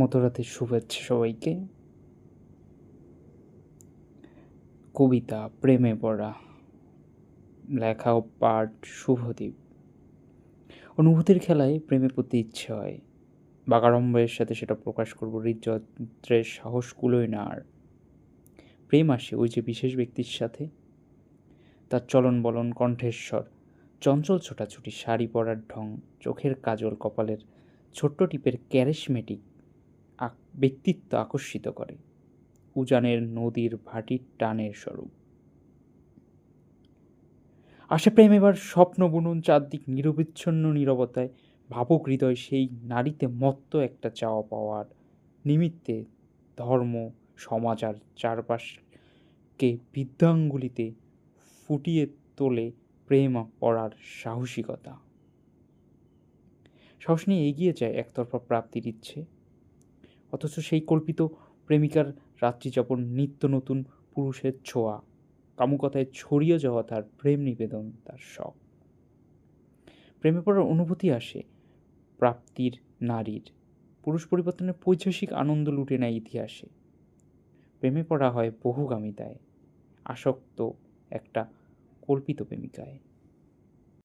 মধ্যরাতের শুভেচ্ছা সবাইকে। কবিতা প্রেমে পড়া, লেখা ও পাঠ শুভদ্বীপ। অনুভূতির খেলায় প্রেমে পড়তে ইচ্ছে হয়, বাগাড়ম্বরের সাথে সেটা প্রকাশ করব, হৃদযন্ত্রের সাহস কুলোয় না আর। প্রেম আসে ওই যে বিশেষ ব্যক্তির সাথে, তার চলন বলন, কণ্ঠেশ্বর, চঞ্চল ছোটাছুটি, শাড়ি পরার ঢং, চোখের কাজল, কপালের ছোট্ট টিপের ক্যারিশমেটিক ব্যক্তিত্ব আকর্ষিত করে, উজানের নদীর ভাটির টানের স্বরূপ। আসে প্রেম এবার স্বপ্ন বুনুন, চারদিক নিরবিচ্ছন্ন নীরবতায়, ভাবুক হৃদয় সেই নারীতে মত্ত একটা চাওয়া পাওয়ার নিমিত্তে ধর্ম, সমাজ আর চারপাশকে বৃদ্ধাঙ্গুলিতে ফুটিয়ে তোলে প্রেম পড়ার সাহসিকতা। সাহস নিয়ে এগিয়ে যায় একতরফা প্রাপ্তির ইচ্ছে, অথচ সেই কল্পিত প্রেমিকার রাত্রিযাপন, নিত্য নতুন পুরুষের ছোঁয়া, কামুকতায় ছড়িয়ে যাওয়া তার প্রেম নিবেদন, তার শখ। প্রেমে পড়ার অনুভূতি আসে প্রাপ্তির নারীর, পুরুষ পরিবর্তনের পৈশাসিক আনন্দ লুটে নেয় ইতিহাসে। প্রেমে পড়া হয় বহুগামিতায়, আসক্ত একটা কল্পিত প্রেমিকায়।